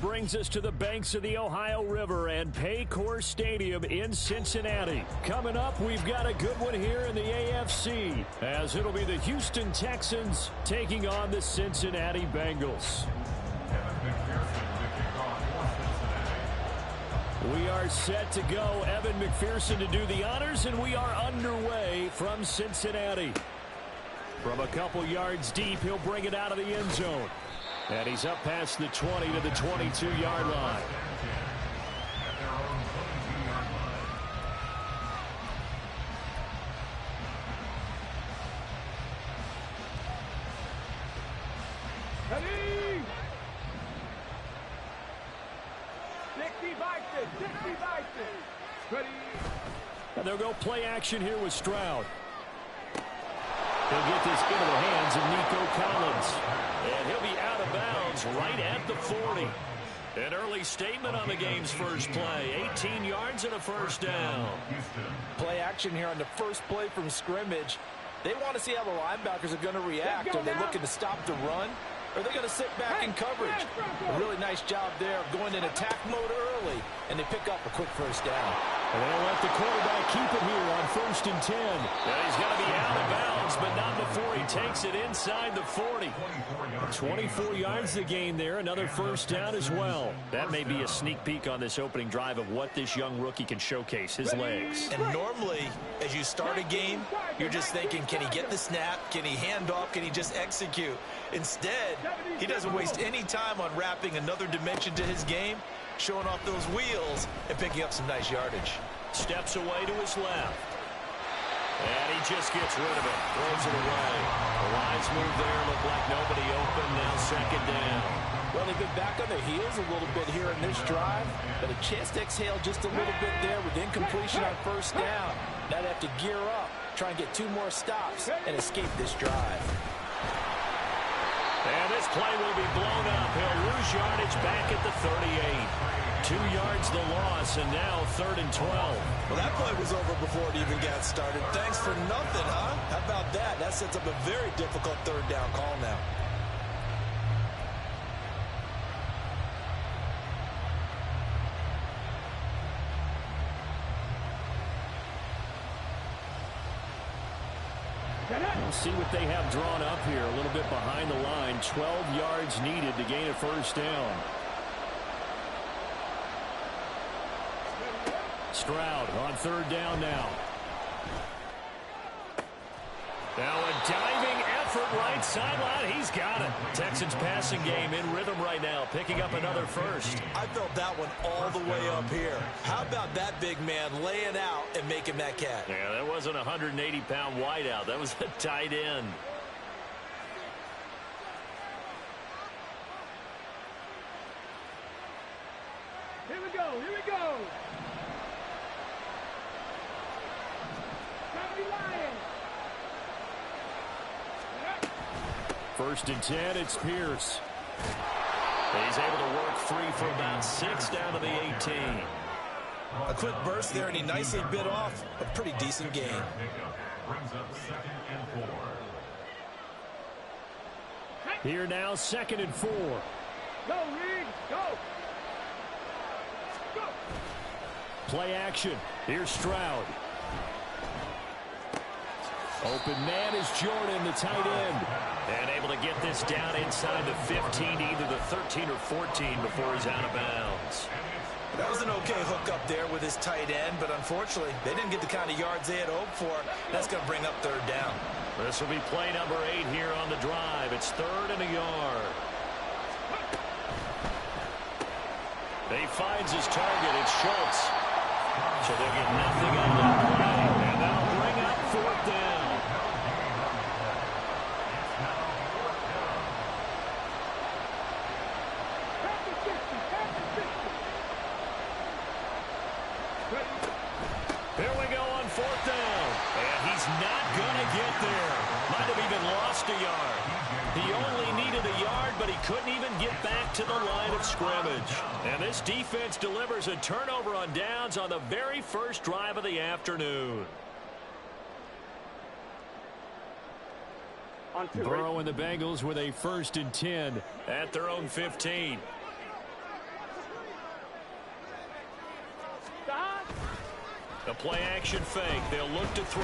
Brings us to the banks of the Ohio River and Paycor Stadium in Cincinnati. Coming up, we've got a good one here in the AFC, as it'll be the Houston Texans taking on the Cincinnati Bengals. We are set to go. Evan McPherson to do the honors, and we are underway from Cincinnati. From a couple yards deep, he'll bring it out of the end zone. And he's up past the 20 to the 22-yard line. Ready? 60 by 6. Ready? And they'll go play action here with Stroud. He'll get this into the hands of Nico Collins. And he'll be out of bounds right at the 40. An early statement on the game's first play. 18 yards and a first down. Play action here on the first play from scrimmage. They want to see how the linebackers are going to react. Are they looking to stop the run? Or are they going to sit back in coverage? A really nice job there of going in attack mode early. And they pick up a quick first down. And they'll let the quarterback keep it here on 1st and 10. And he's going to be out of bounds, but not before he takes it inside the 40. 24 yards the gain there. Another first down as well. That may be a sneak peek on this opening drive of what this young rookie can showcase, his legs. And normally, as you start a game, you're just thinking, can he get the snap? Can he hand off? Can he just execute? Instead, he doesn't waste any time on wrapping another dimension to his game, showing off those wheels and picking up some nice yardage. Steps away to his left. And he just gets rid of it. Throws it away. The lines move there. Look like nobody open. Now second down. Well, they've been back on their heels a little bit here in this drive, but a chance to exhale just a little bit there with incompletion on first down. Now they have to gear up, try and get 2 more stops, and escape this drive. And this play will be blown up. He'll lose yardage back at the 38. 2 yards the loss, and now 3rd and 12. Well, that play was over before it even got started. Thanks for nothing, huh? How about that? That sets up a very difficult 3rd down call now. We'll see what they have drawn up here. A little bit behind the line. 12 yards needed to gain a first down. Stroud on 3rd down now. Now a diving effort right sideline. He's got it. Texans passing game in rhythm right now, picking up another first. I felt that one all the way up here. How about that big man laying out and making that catch? Yeah, that wasn't a 180-pound wideout. That was a tight end. Here we go. Here we go. 1st and 10, it's Pierce. He's able to work free for about 6 down to the 18. A quick burst there, and he nicely bit off a pretty decent gain. Here now, 2nd and 4. Go, Reed, go. Go. Play action. Here's Stroud. Open man is Jordan, the tight end. And able to get this down inside the 15, either the 13 or 14 before he's out of bounds. That was an okay hook up there with his tight end, but unfortunately, they didn't get the kind of yards they had hoped for. That's going to bring up 3rd down. This will be play number 8 here on the drive. It's 3rd and a yard. He finds his target. It's Schultz. So they'll get nothing on that play. And that'll bring up 4th down. Here we go on 4th down. And he's not going to get there. Might have even lost a yard. He only needed a yard, but he couldn't even get back to the line of scrimmage. And this defense delivers a turnover on downs on the very first drive of the afternoon. Burrow and the Bengals with a 1st and 10 at their own 15. A play action fake. They'll look to throw.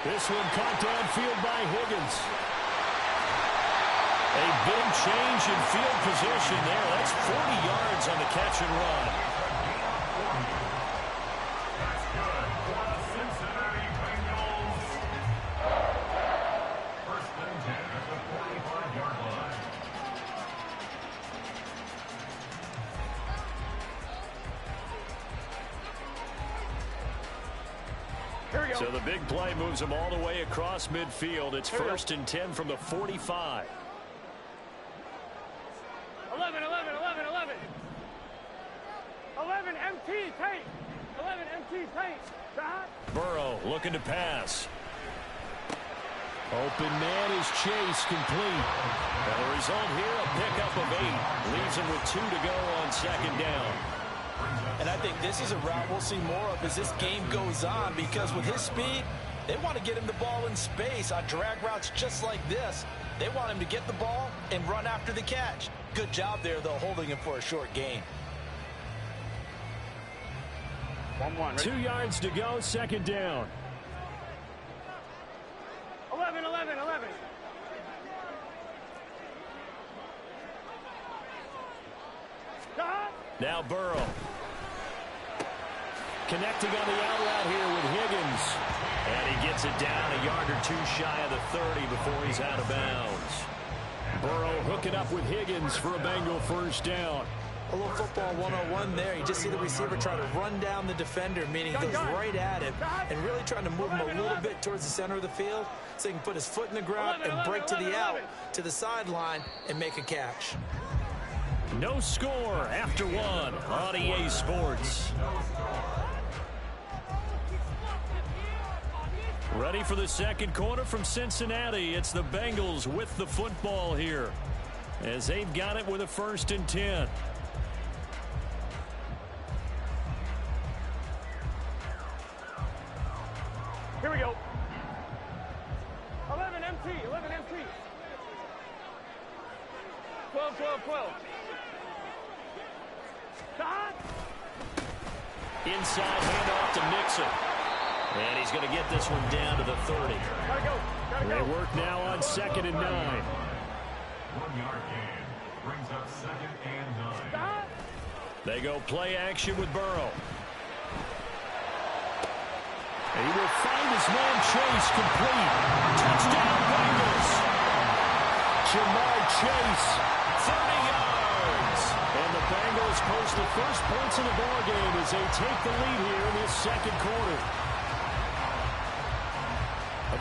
This one caught downfield by Higgins. A big change in field position there. That's 40 yards on the catch and run. That's good for the Cincinnati Bengals. First and 10 at the 45-yard line. So the big play moves them all the way across midfield. It's first and 10 from the 45. 11, 11, 11, 11. 11 MT, tank. 11 MT, tank. Stop. Burrow looking to pass. Open man is Chase, complete. And the result here, a pickup of 8. Leaves him with 2 to go on second down. And I think this is a route we'll see more of as this game goes on, because with his speed, they want to get him the ball in space on drag routes just like this. They want him to get the ball and run after the catch. Good job there, though, holding him for a short gain. 1-1. 2 yards to go, second down. 11, 11, 11. Stop. Now Burrow. Connecting on the out route here with Higgins. And he gets it down a yard or 2 shy of the 30 before he's out of bounds. Burrow hooking up with Higgins for a Bengal first down. A little football 101 there. You just see the receiver try to run down the defender, meaning he goes right at him and really trying to move him a little bit towards the center of the field so he can put his foot in the ground and break to the out, to the sideline, and make a catch. No score after 1 on EA Sports. Ready for the second quarter from Cincinnati. It's the Bengals with the football here as they've got it with a first and 10. Here we go. 11 MT, 11 MT. 12, 12, 12. Stop. Inside handoff to Mixon. And he's going to get this one down to the 30. Gotta go. Gotta They go. work now on second and 9. 1-yard gain brings up second and 9. Stop. They go play action with Burrow. And he will find his man Chase, complete. Touchdown Bengals. Jamar Chase, 30 yards. And the Bengals post the first points in the ballgame as they take the lead here in this second quarter.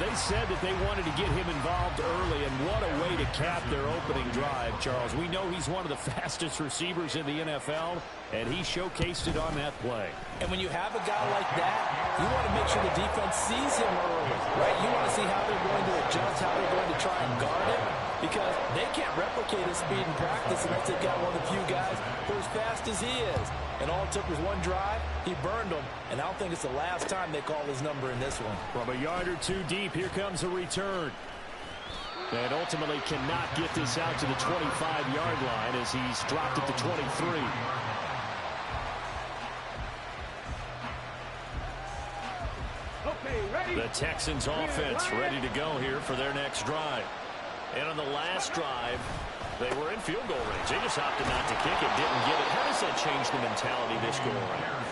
They said that they wanted to get him involved early, and what a way to cap their opening drive, Charles. We know he's one of the fastest receivers in the NFL, and he showcased it on that play. And when you have a guy like that, you want to make sure the defense sees him early, right? You want to see how they're going to adjust, how they're going to try and guard him, because they can't replicate his speed in practice unless they've got one of the few guys who are as fast as he is. And all it took was one drive. He burned them, and I don't think it's the last time they call his number in this one. From a yard or 2 deep, here comes a return. And ultimately cannot get this out to the 25-yard line as he's dropped at the 23. Okay, ready. The Texans offense ready to go here for their next drive. And on the last drive, they were in field goal range. They just opted not to kick it, didn't get it. How does that change the mentality this go around?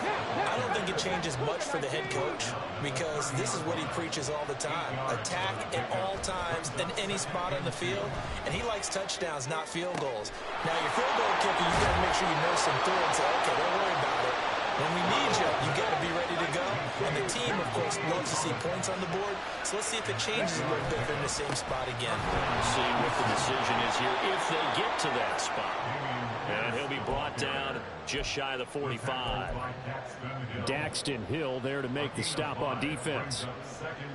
I don't think it changes much for the head coach, because this is what he preaches all the time. Attack at all times in any spot on the field, and he likes touchdowns, not field goals. Now, your field goal kicker, you got to make sure you nurse him through and say, okay, don't worry about it. When we need you, you got to be ready to go. And the team, of course, loves to see points on the board. So let's see if it changes a little bit if they're in the same spot again. We'll see what the decision is here if they get to that spot. And he'll be brought down just shy of the 45. Daxton Hill there to make the stop on defense.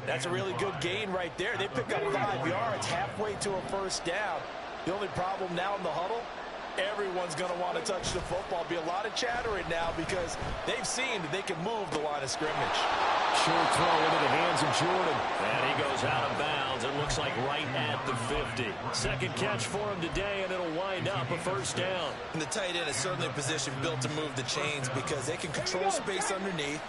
That's a really good gain right there. They pick up 5 yards halfway to a first down. The only problem now in the huddle, everyone's going to want to touch the football. Be a lot of chattering now because they've seen that they can move the line of scrimmage. Short throw into the hands of Jordan. And he goes out of bounds. It looks like right at the 50. Second catch for him today, and it'll wind up a first down. And the tight end is certainly a position built to move the chains because they can control space underneath.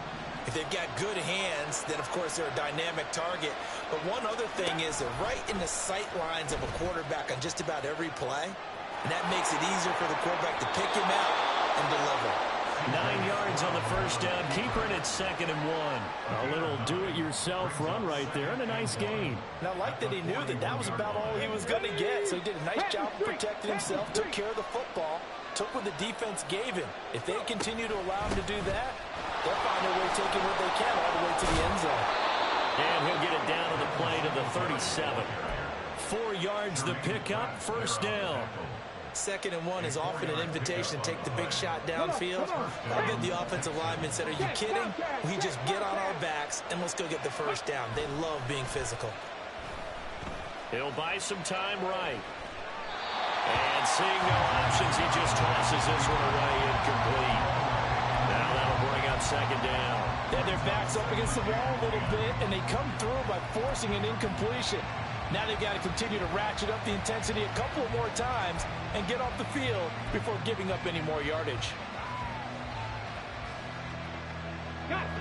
If they've got good hands, then, of course, they're a dynamic target. But one other thing is they're right in the sight lines of a quarterback on just about every play. And that makes it easier for the quarterback to pick him out and deliver. 9 yards on the first down. Keeper, and it's 2nd and 1. A little do-it-yourself run right there, and a nice gain. And I like that he knew that that was about all he was going to get. So he did a nice job of protecting himself, took care of the football, took what the defense gave him. If they continue to allow him to do that, they'll find a way taking what they can all the way to the end zone. And he'll get it down to the play to the 37. 4 yards the pickup, first down. 2nd and 1 is often an invitation to take the big shot downfield. I bet the offensive lineman said, are you kidding? We just get on our backs and let's go get the first down. They love being physical. He'll buy some time right. And seeing no options, he just tosses this one away, incomplete. Now that'll bring up 2nd down. Then their back's up against the wall a little bit, and they come through by forcing an incompletion. Now they've got to continue to ratchet up the intensity a couple of more times and get off the field before giving up any more yardage.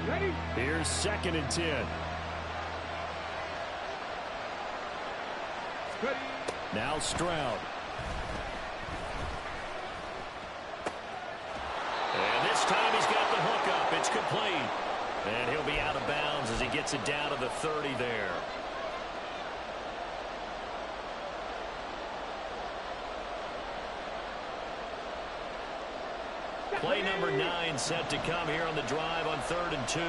Ready? Here's 2nd and 10. Ready. Now Stroud. And this time he's got the hook up. It's complete. And he'll be out of bounds as he gets it down to the 30 there. Play number 9 set to come here on the drive on 3rd and 2.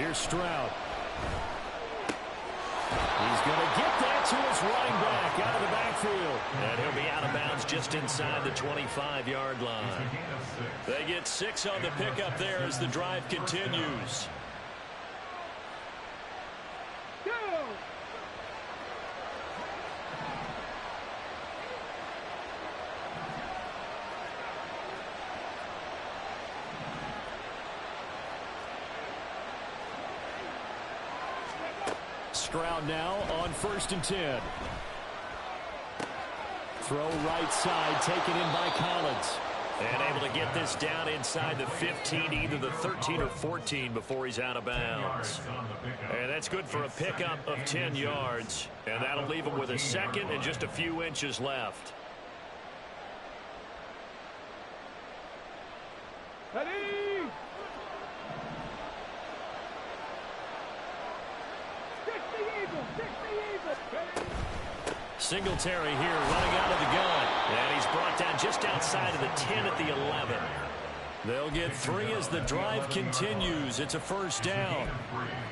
Here's Stroud. He's going to get that to his running back out of the backfield. And he'll be out of bounds just inside the 25-yard line. They get 6 on the pickup there as the drive continues. Stroud now on 1st and 10. Throw right side, taken in by Collins. And able to get this down inside the 15, either the 13 or 14 before he's out of bounds. And that's good for a pickup of 10 yards. And that'll leave him with a 2nd and just a few inches left. Ready? Singletary here running out of the gun. And he's brought down just outside of the 10 at the 11. They'll get 3 as the drive continues. It's a first down.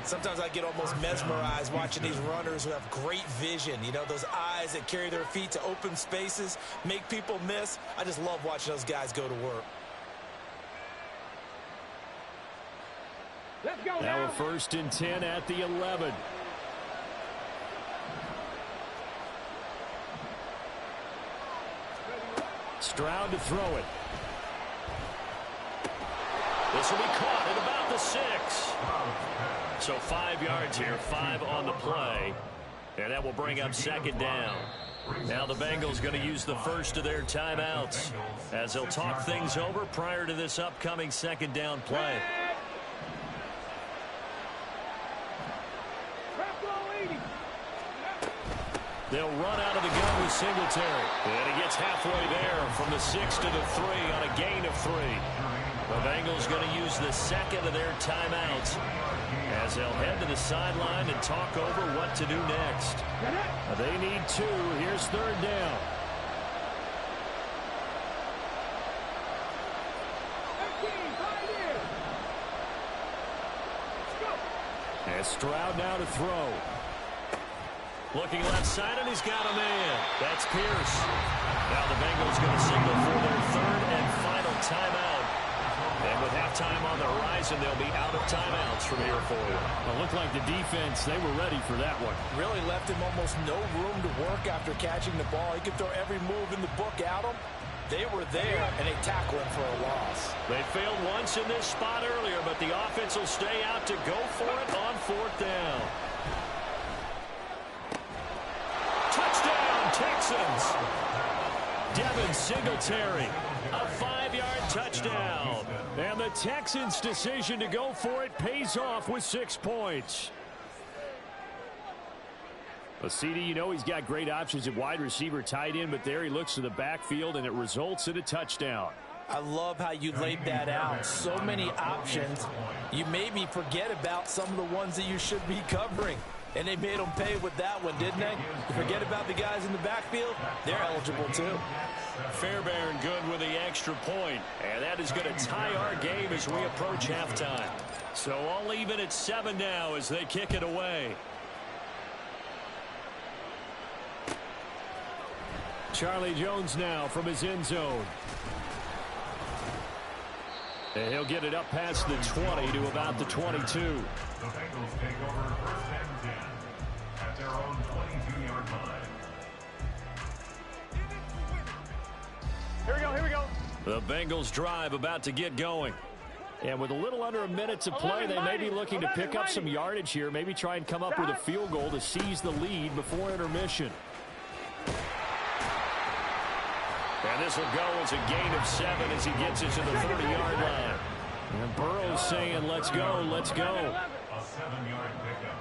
Sometimes I get almost mesmerized watching these runners who have great vision. You know, those eyes that carry their feet to open spaces, make people miss. I just love watching those guys go to work. Let's go now now. a 1st and 10 at the 11. Stroud to throw it. This will be caught at about the 6. So 5 yards here, 5 on the play. And that will bring up 2nd down. Now the Bengals going to use the first of their timeouts as they'll talk things over prior to this upcoming 2nd down play. They'll run out of the gun with Singletary. And he gets halfway there from the 6 to the 3 on a gain of 3. The Bengals going to use the 2nd of their timeouts as they'll head to the sideline and talk over what to do next. They need 2. Here's 3rd down. And Stroud now to throw. Looking left side, and he's got a man. That's Pierce. Now the Bengals going to signal for their 3rd and final timeout. And with halftime on the horizon, they'll be out of timeouts from here forward. It looked like the defense, they were ready for that one. Really left him almost no room to work after catching the ball. He could throw every move in the book at him. They were there, and they tackle him for a loss. They failed once in this spot earlier, but the offense will stay out to go for it on 4th down. Touchdown, Texans. Devin Singletary, a 5-yard touchdown. And the Texans' decision to go for it pays off with 6 points. Well, CD, you know he's got great options at wide receiver, tight end, but there he looks to the backfield, and it results in a touchdown. I love how you laid that out. So many options. You maybe forget about some of the ones that you should be covering. And they made them pay with that one, didn't they? You forget about the guys in the backfield. They're eligible, too. Fairbairn good with the extra point. And that is going to tie our game as we approach halftime. So I'll leave it at 7 now as they kick it away. Charlie Jones now from his end zone. And he'll get it up past the 20 to about the 22. The Bengals take over 1st and 10 at their own 22-yard line. Here we go, here we go. The Bengals drive about to get going. And with a little under a minute to play, they may be looking to pick up some yardage here, maybe try and come up with a field goal to seize the lead before intermission. And this will go as a gain of 7 as he gets it to the 30-yard line. And Burrow's saying, let's go, let's go. A 7-yard pickup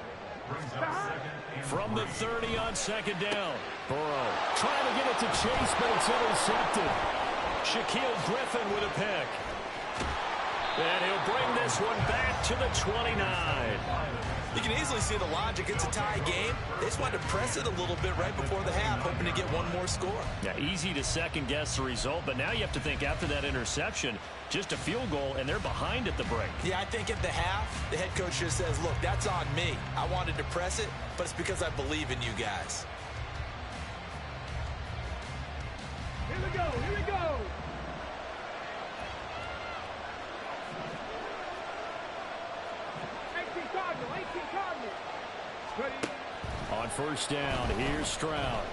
brings up 2nd and From the 30 on 2nd down. Burrow trying to get it to Chase, but it's intercepted. Shaquille Griffin with a pick. And he'll bring this one back to the 29. You can easily see the logic. It's a tie game. They just wanted to press it a little bit right before the half, hoping to get one more score. Yeah, easy to second-guess the result, but now you have to think after that interception, just a field goal, and they're behind at the break. Yeah, I think at the half, the head coach just says, look, that's on me. I wanted to press it, but it's because I believe in you guys. Here we go, here we go. On 1st down, here's Stroud.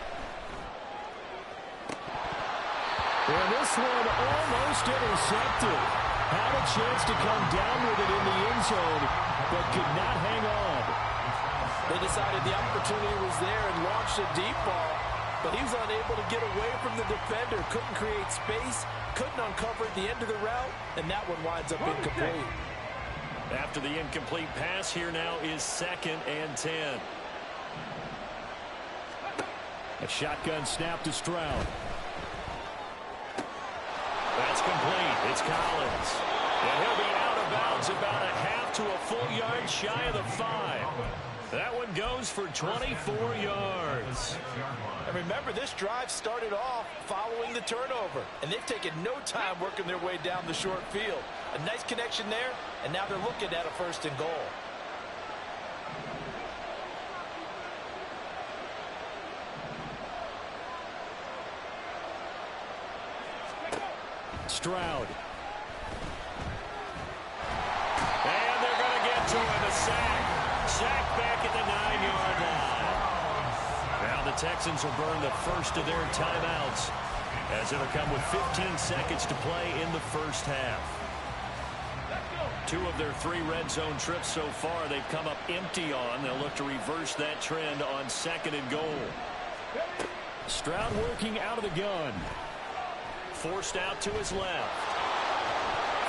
And this one almost intercepted. Had a chance to come down with it in the end zone, but could not hang on. They decided the opportunity was there and launched a deep ball, but he was unable to get away from the defender. Couldn't create space, couldn't uncover at the end of the route, and that one winds up incomplete. After the incomplete pass, here now is 2nd and 10. A shotgun snap to Stroud. That's complete. It's Collins. And he'll be out of bounds about a half to a full yard shy of the 5. That one goes for 24 yards. And remember, this drive started off following the turnover, and they've taken no time working their way down the short field. A nice connection there, and now they're looking at a 1st and goal. Stroud. And they're going to get to him. A sack. Sack back at the 9-yard line. Now the Texans will burn the first of their timeouts as it'll come with 15 seconds to play in the 1st half. 2 of their 3 red zone trips so far they've come up empty on. They'll look to reverse that trend on 2nd and goal. Stroud working out of the gun. Forced out to his left.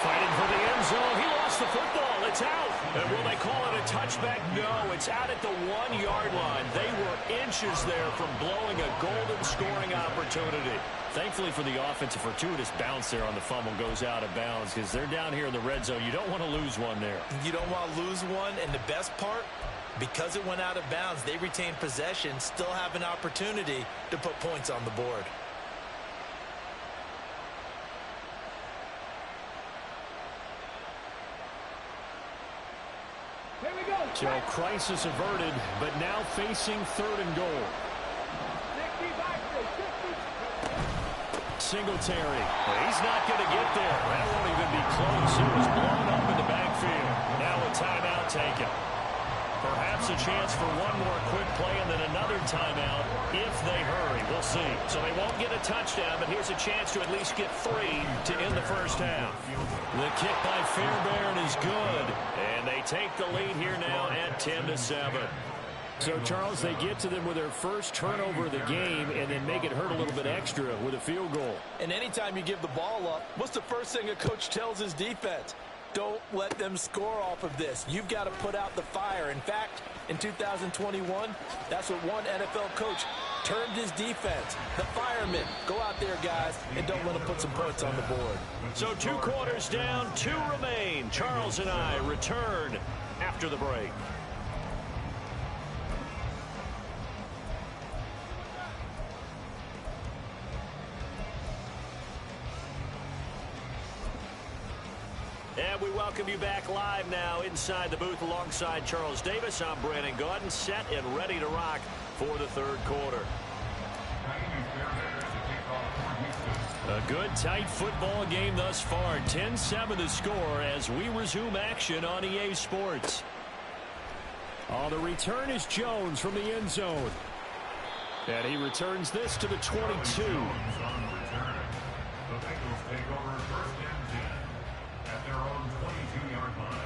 Fighting for the end zone. He lost the football. It's out. And will they call it a touchback? No, it's out at the 1-yard line. They were inches there from blowing a golden scoring opportunity. Thankfully for the offense, a fortuitous bounce there on the fumble goes out of bounds because they're down here in the red zone. You don't want to lose one there. You don't want to lose one, and the best part, because it went out of bounds, they retain possession, still have an opportunity to put points on the board. So crisis averted, but now facing 3rd and goal. Singletary. He's not going to get there. That won't even be close. It was blown up in the backfield. Now a timeout taken. Perhaps a chance for one more quick play and then another timeout if they hurry. We'll see. So they won't get a touchdown, but here's a chance to at least get 3 to end the 1st half. The kick by Fairbairn is good, and they take the lead here now at 10-7. So, Charles, they get to them with their first turnover of the game and then make it hurt a little bit extra with a field goal. And anytime you give the ball up, what's the first thing a coach tells his defense? Don't let them score off of this. You've got to put out the fire. In fact, in 2021, that's what one NFL coach termed his defense. The firemen. Go out there, guys, and don't let them put some points on the board. So 2 quarters down, 2 remain. Charles and I return after the break. And we welcome you back live now inside the booth alongside Charles Davis. I'm Brandon Gaudin, set and ready to rock for the third quarter. A good, tight football game thus far. 10-7 the score as we resume action on EA Sports. Oh, the return is Jones from the end zone. And he returns this to the 22. Their own 22-yard line.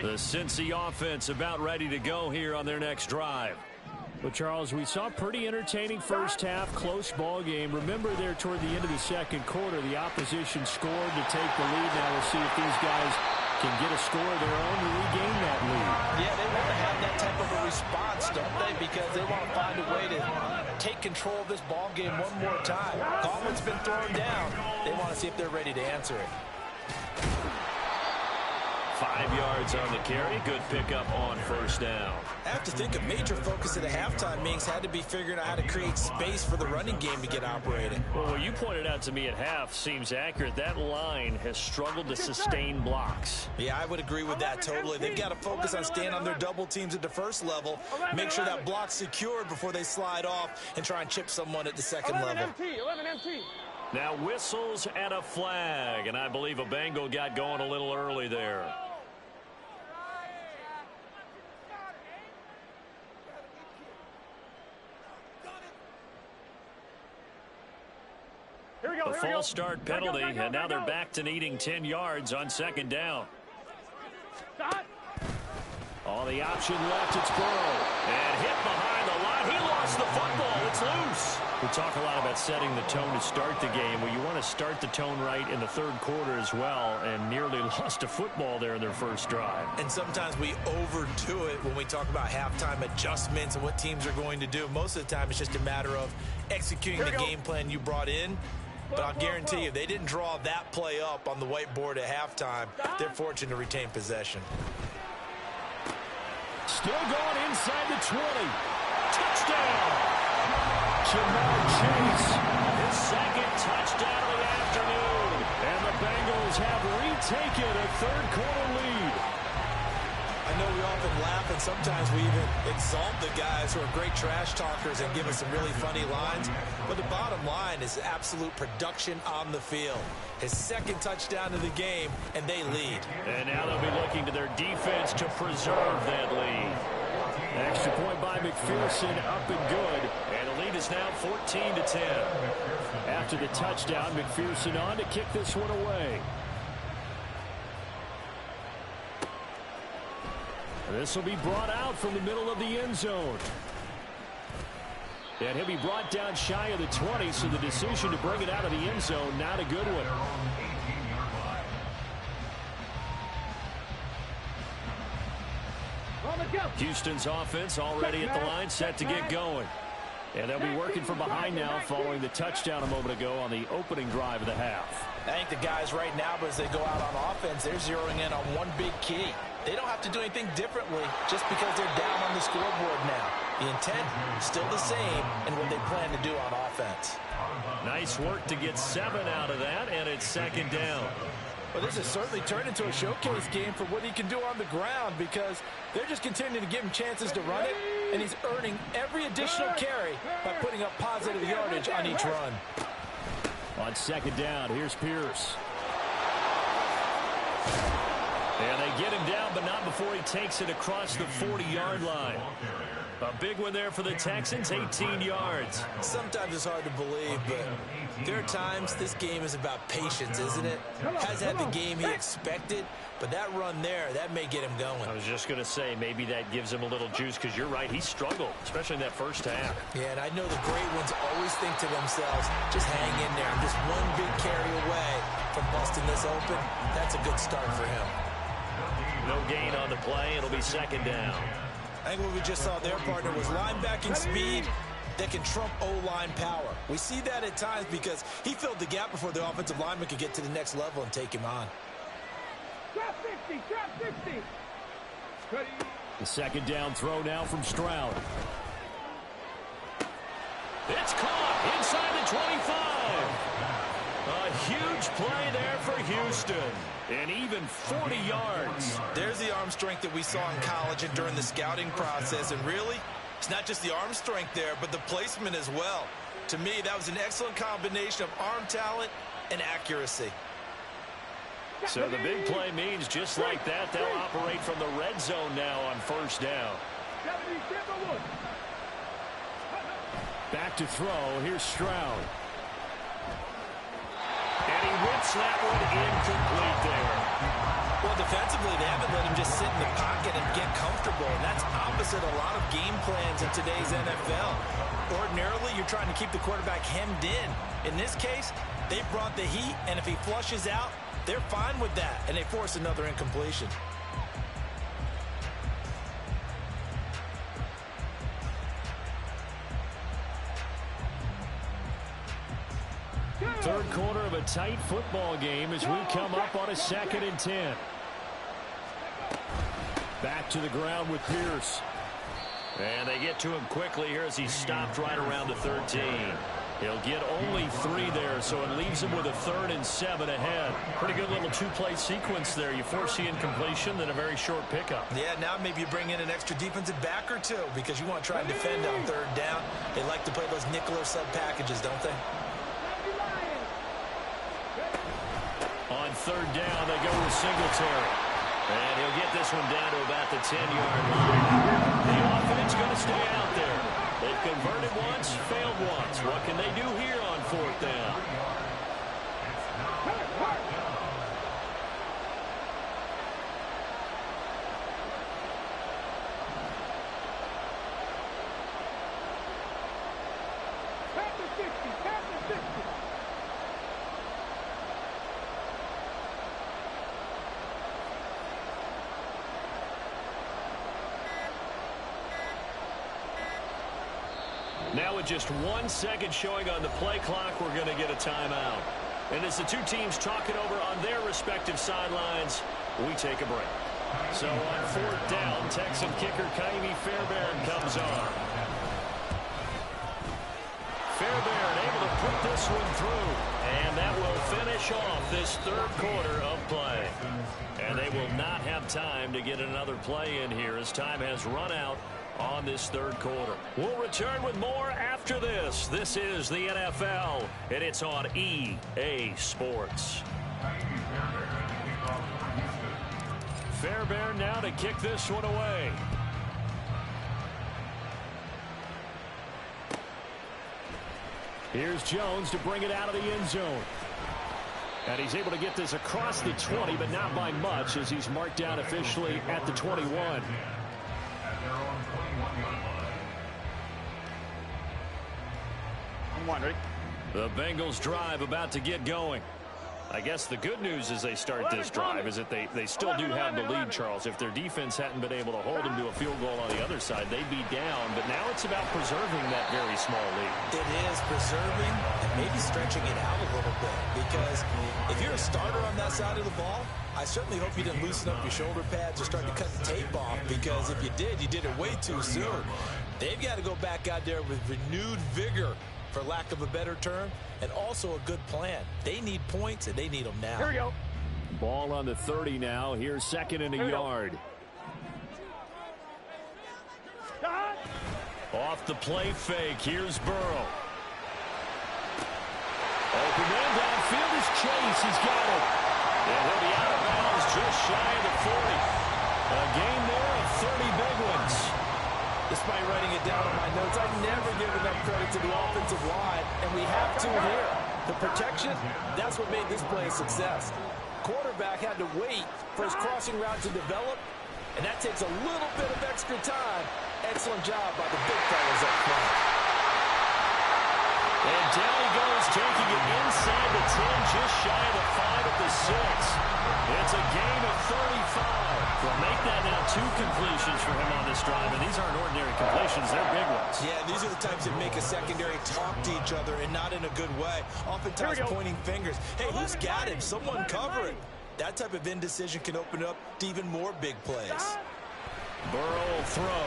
The Cincy offense about ready to go here on their next drive. Well, Charles, we saw a pretty entertaining first half, close ball game. Remember there toward the end of the second quarter, the opposition scored to take the lead. Now we'll see if these guys can get a score of their own to regain that lead. Yeah, they want to have that type of a response, don't they? Because they want to find a way to take control of this ball game one more time. Gauntlet's been thrown down. They want to see if they're ready to answer it. 5 yards on the carry. Good pickup on first down. I have to think a major focus at the halftime meetings had to be figuring out how to create space for the running game to get operating. Well, what you pointed out to me at half seems accurate. That line has struggled to sustain blocks. Yeah, I would agree with that totally. They've got to focus on staying on their double teams at the first level, make sure that block's secured before they slide off and try and chip someone at the second level. 11 MT. Now whistles and a flag, and I believe a Bengal got going a little early there. A false start penalty, and now they're back to needing 10 yards on second down. On the option left, it's Burrow. And hit behind the line. He lost the football. It's loose. We talk a lot about setting the tone to start the game. Well, you want to start the tone right in the third quarter as well, and nearly lost a football there in their first drive. And sometimes we overdo it when we talk about halftime adjustments and what teams are going to do. Most of the time, it's just a matter of executing the game plan you brought in. But I'll guarantee you, they didn't draw that play up on the whiteboard at halftime. They're fortunate to retain possession. Still going inside the 20. Touchdown! Jamar Chase, his second touchdown of the afternoon. And the Bengals have retaken a third-quarter lead. I know we often laugh, and sometimes we even exalt the guys who are great trash talkers and give us some really funny lines. But the bottom line is absolute production on the field. His second touchdown of the game, and they lead. And now they'll be looking to their defense to preserve that lead. Extra point by McPherson, up and good. And the lead is now 14-10. After the touchdown, McPherson on to kick this one away. This will be brought out from the middle of the end zone. And he'll be brought down shy of the 20, so the decision to bring it out of the end zone, not a good one. Houston's offense already at the line, set to get going. And they'll be working from behind now following the touchdown a moment ago on the opening drive of the half. I think the guys right now, as they go out on offense, they're zeroing in on one big key. They don't have to do anything differently just because they're down on the scoreboard now. The intent still the same in what they plan to do on offense. Nice work to get 7 out of that, and it's second down. Well, this has certainly turned into a showcase game for what he can do on the ground, because they're just continuing to give him chances to run it, and he's earning every additional carry by putting up positive yardage on each run. On second down, here's Pierce. And they get him down, but not before he takes it across the 40-yard line. A big one there for the Texans, 18 yards. Sometimes it's hard to believe, but there are times this game is about patience, isn't it? Hasn't had the game he expected, but that run there, that may get him going. I was just going to say, maybe that gives him a little juice, because you're right, he struggled, especially in that first half. Yeah, and I know the great ones always think to themselves, just hang in there. Just one big carry away from busting this open. That's a good start for him. No gain on the play. It'll be second down. I think what we just saw their partner was linebacking speed that can trump O-line power. We see that at times because he filled the gap before the offensive lineman could get to the next level and take him on. Drop 60, drop 60. Ready. The second down throw now from Stroud. It's caught inside the 25. A huge play there for Houston. And even 40 yards. There's the arm strength that we saw in college and during the scouting process. And really, it's not just the arm strength there, but the placement as well. To me, that was an excellent combination of arm talent and accuracy. So the big play means just like that, they'll operate from the red zone now on first down. Back to throw. Here's Stroud. And he whips that one incomplete there. Well, defensively, they haven't let him just sit in the pocket and get comfortable, and that's opposite a lot of game plans in today's NFL. Ordinarily, you're trying to keep the quarterback hemmed in. In this case, they brought the heat, and if he flushes out, they're fine with that, and they force another incompletion. Third quarter of a tight football game as we come up on a 2nd and 10. Back to the ground with Pierce. And they get to him quickly here as he stopped right around the 13. He'll get only 3 there, so it leaves him with a 3rd and 7 ahead. Pretty good little two-play sequence there. You force the incompletion, then a very short pickup. Yeah, now maybe you bring in an extra defensive back or two because you want to try and defend on 3rd down. They like to play those nickel or sub packages, don't they? On 3rd down, they go with Singletary. And he'll get this one down to about the 10-yard line. The offense going to stay out there. They've converted once, failed once. What can they do here on 4th down? Now with just 1 second showing on the play clock, we're going to get a timeout. And as the two teams talk it over on their respective sidelines, we take a break. So on 4th down, Texan kicker Kaimi Fairbairn comes on. Fairbairn able to put this one through. And that will finish off this 3rd quarter of play. And they will not have time to get another play in here as time has run out on this 3rd quarter. We'll return with more after this. This is the NFL, and it's on EA Sports. Fairbairn now to kick this one away. Here's Jones to bring it out of the end zone. And he's able to get this across the 20, but not by much as he's marked down officially at the 21. The Bengals drive about to get going. I guess the good news as they start this drive is that they still do have the lead, Charles. If their defense hadn't been able to hold them to a field goal on the other side, they'd be down. But now it's about preserving that very small lead. It is preserving and maybe stretching it out a little bit. Because if you're a starter on that side of the ball, I certainly hope you didn't loosen up your shoulder pads or start to cut the tape off. Because if you did it way too soon. They've got to go back out there with renewed vigor, for lack of a better term, and also a good plan. They need points, and they need them now. Here we go. Ball on the 30 now. Here's 2nd and a yard. Off the play fake, here's Burrow. Open man downfield is Chase. He's got it. And he'll be out of bounds just shy of the 40. A gain there of 30 big ones. Despite writing it down on my notes, I never give enough credit to the offensive line, and we have to here. The protection, that's what made this play a success. Quarterback had to wait for his crossing route to develop, and that takes a little bit of extra time. Excellent job by the big fellas up front. And down he goes, taking it inside the 10, just shy of the 5 at the 6. It's a gain of 35. Well, make that now 2 completions for him on this drive, and these aren't ordinary completions. They're big ones. Yeah, these are the types that make a secondary talk to each other, and not in a good way. Oftentimes pointing fingers. Hey, who's got him? Someone cover it. That type of indecision can open up to even more big plays. Burrow will throw.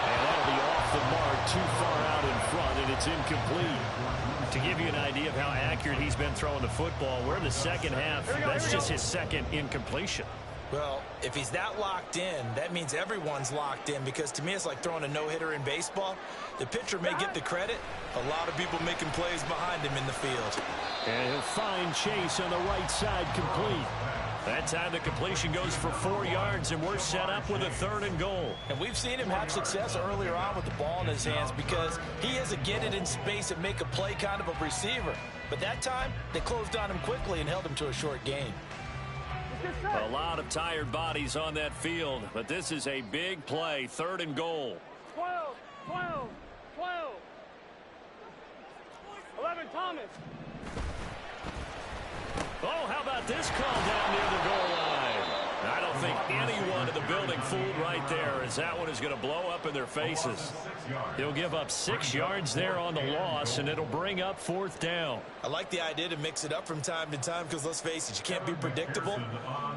And that'll be off the mark, too far out in front, and it's incomplete. To give you an idea of how accurate he's been throwing the football, we're in the second half. That's just his second incompletion. Well, if he's that locked in, that means everyone's locked in, because to me it's like throwing a no-hitter in baseball. The pitcher may get the credit. A lot of people making plays behind him in the field. And he'll find Chase on the right side, complete. That time the completion goes for 4 yards, and we're set up with a 3rd and goal. And we've seen him have success earlier on with the ball in his hands because he is a get it in space and make a play kind of a receiver. But that time, they closed on him quickly and held him to a short gain. A lot of tired bodies on that field, but this is a big play, 3rd and goal. 12, 12, 12. 11, Thomas. Oh, how about this call down near the goal line? I don't think anyone in the building fooled right there, as that one is going to blow up in their faces. They'll give up 6 yards there on the loss, and it'll bring up 4th down. I like the idea to mix it up from time to time because, let's face it, you can't be predictable.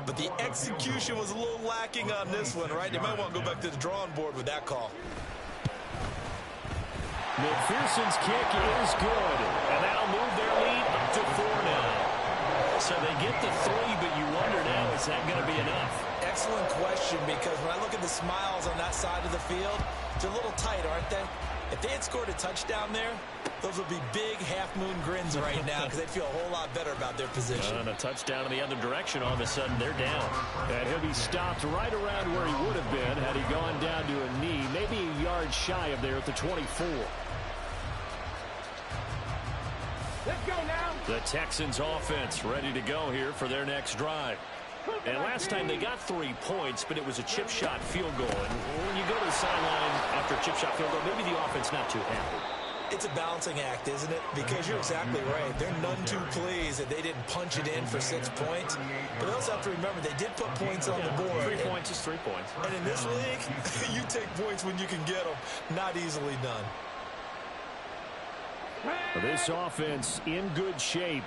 But the execution was a little lacking on this one, right? They might want to go back to the drawing board with that call. McPherson's kick is good, and that'll move their lead up to 4 now. So they get the 3, but you wonder now, is that going to be enough? Excellent question, because when I look at the smiles on that side of the field, they're a little tight, aren't they? If they had scored a touchdown there, those would be big half-moon grins right now because they'd feel a whole lot better about their position. And a touchdown in the other direction, all of a sudden they're down. And he'll be stopped right around where he would have been had he gone down to a knee, maybe a yard shy of there at the 24. Let's go now. The Texans offense ready to go here for their next drive. And last time they got 3 points, but it was a chip shot field goal. And when you go to the sideline after a chip shot field goal, maybe the offense not too happy. It's a balancing act, isn't it? Because you're exactly right. They're none too pleased that they didn't punch it in for 6 points. But they also have to remember they did put points on the board. 3 points is 3 points. And in this league, you take points when you can get them. Not easily done. This offense in good shape.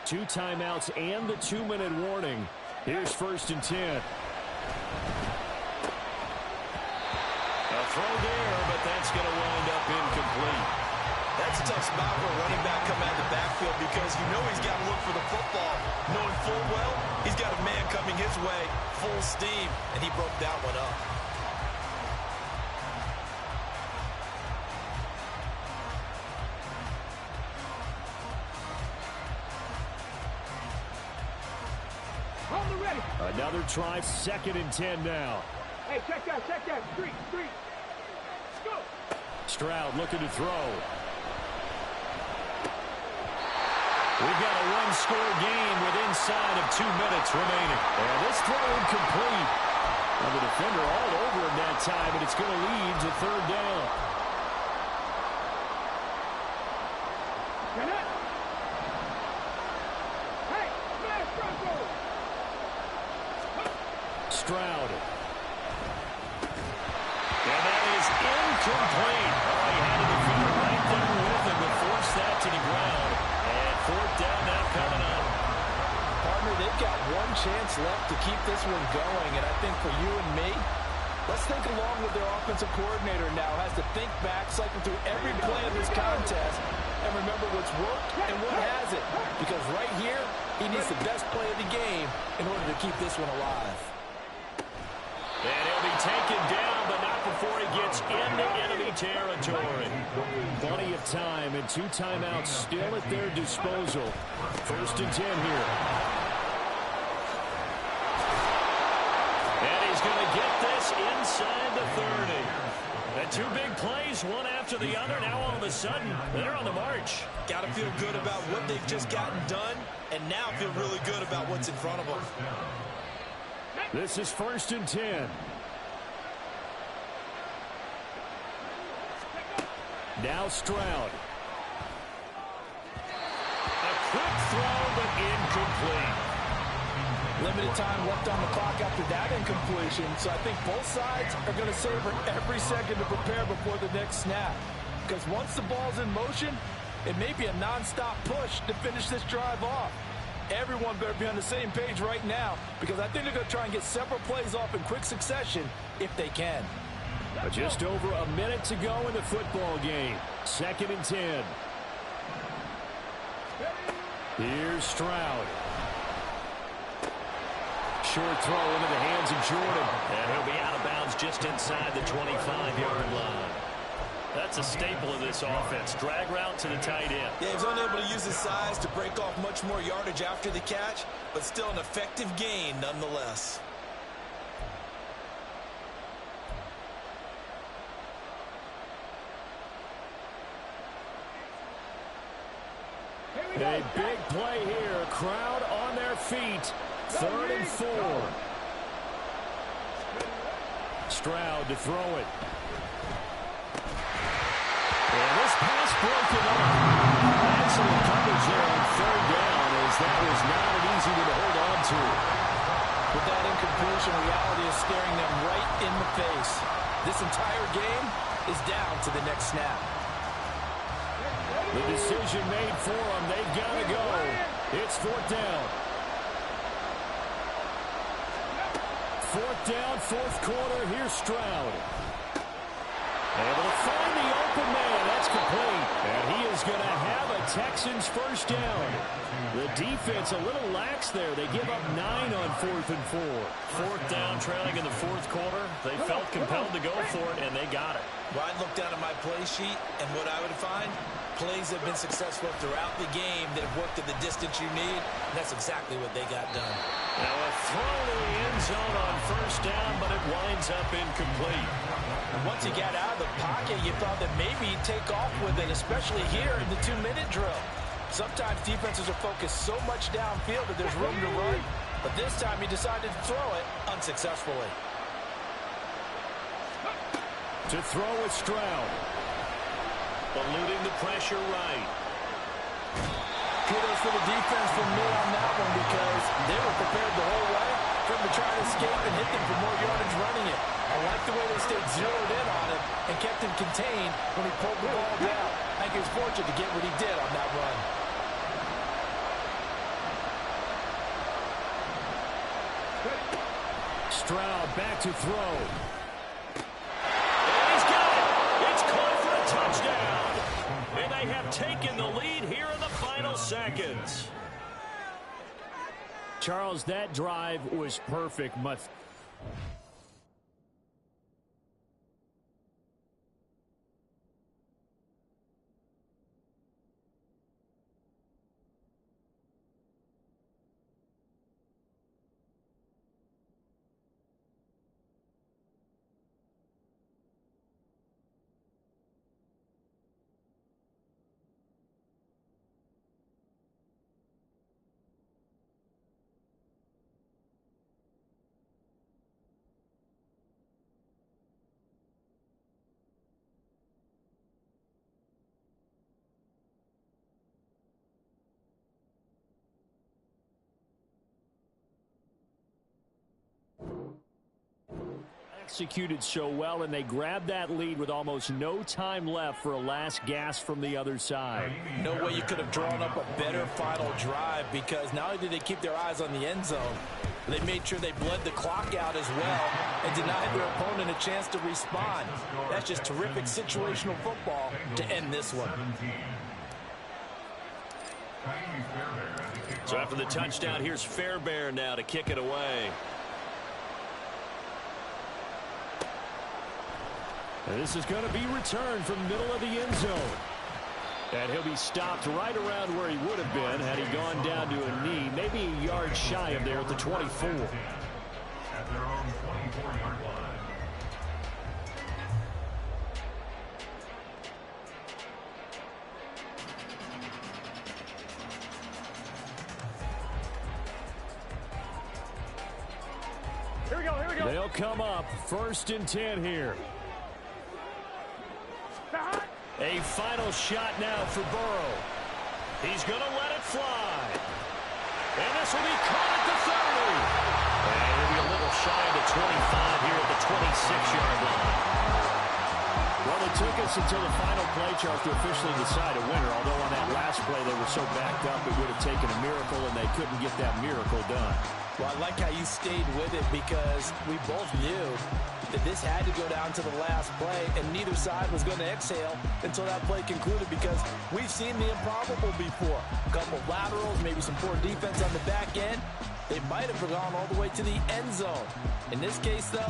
2 timeouts and the 2-minute warning. Here's 1st and 10. A throw there, but that's going to wind up incomplete. That's a tough spot for a running back coming out of the backfield because you know he's got to look for the football. Knowing full well, he's got a man coming his way, full steam, and he broke that one up. Another try, 2nd and 10 now. Hey, check that. Street. Let's go. Stroud looking to throw. We've got a 1-score game with inside of 2 minutes remaining. And this throw incomplete. And the defender all over him that time, and it's going to lead to 3rd down. Stroud. And that is incomplete. Oh, he had a defender right there with him to force that to the ground. And 4th down now coming up. Partner, they've got 1 chance left to keep this one going. And I think for you and me, let's think along with their offensive coordinator now. Has to think back, cycle through every play of this contest, and remember what's worked and what hasn't. Because right here, he needs the best play of the game in order to keep this one alive. And he'll be taken down, but not before he gets into enemy territory. Plenty of time and 2 timeouts still at their disposal. 1st and 10 here. going to get this inside the 30. And two big plays, one after the other. Now all of a sudden, they're on the march. Got to feel good about what they've just gotten done, and now feel really good about what's in front of them. This is 1st and 10. Now Stroud. A quick throw, but incomplete. Limited time left on the clock after that incompletion, so I think both sides are going to savor every second to prepare before the next snap. Because once the ball's in motion, it may be a nonstop push to finish this drive off. Everyone better be on the same page right now, because I think they're going to try and get several plays off in quick succession if they can. Just over a minute to go in the football game. 2nd and 10. Here's Stroud. Short throw into the hands of Jordan. And he'll be out of bounds just inside the 25-yard line. That's a staple of this offense. Drag route to the tight end. Yeah, he's unable to use his size to break off much more yardage after the catch, but still an effective gain nonetheless. A big play here. Crowd on their feet. 3rd and 4. Stroud to throw it. And this pass broken up. Excellent coverage there on 3rd down, as that was not an easy one to hold on to. With that incompletion, reality is staring them right in the face. This entire game is down to the next snap. The decision made for them. They've got to go. It's 4th down. 4th down, 4th quarter. Here's Stroud. Able to find the open man. That's complete. And he is going to have a Texans 1st down. The defense a little lax there. They give up 9 on 4th and 4. 4th down, trailing in the 4th quarter. They felt compelled to go for it, and they got it. Well, I'd look down at my play sheet, and what I would find, plays have been successful throughout the game that have worked at the distance you need, and that's exactly what they got done. Now a throw to the end zone on 1st down, but it winds up incomplete. And once he got out of the pocket, you thought that maybe he'd take off with it, especially here in the 2-minute drill. Sometimes defenses are focused so much downfield that there's room to run, but this time he decided to throw it unsuccessfully. To throw with Stroud. Eluding the pressure right. Kudos for the defense from me on that one, because they were prepared the whole way for him to try to escape and hit them for more yardage running it. I like the way they stayed zeroed in on him and kept him contained when he pulled the ball down. I think he was fortunate to get what he did on that run. Stroud back to throw. And he's got it. It's caught for a touchdown. And they have taken the lead here in the final seconds. Charles, that drive was perfect. Executed so well, and they grabbed that lead with almost no time left for a last gasp from the other side. No way you could have drawn up a better final drive, because not only did they keep their eyes on the end zone, they made sure they bled the clock out as well and denied their opponent a chance to respond. That's just terrific situational football to end this one. So after the touchdown, here's Fairbairn now to kick it away. And this is going to be returned from the middle of the end zone. And he'll be stopped right around where he would have been had he gone down to a knee, maybe a yard shy of there at the 24. At their own 24. 24-yard line. Here we go, here we go. They'll come up 1st and 10 here. A final shot now for Burrow. He's going to let it fly. And this will be caught at the 30. And he'll be a little shy of the 25 here at the 26-yard line. Well, it took us until the final play chart to officially decide a winner, although on that last play they were so backed up it would have taken a miracle, and they couldn't get that miracle done. Well, I like how you stayed with it because we both knew that this had to go down to the last play, and neither side was going to exhale until that play concluded because we've seen the improbable before. A couple of laterals, maybe some poor defense on the back end. They might have gone all the way to the end zone. In this case, though,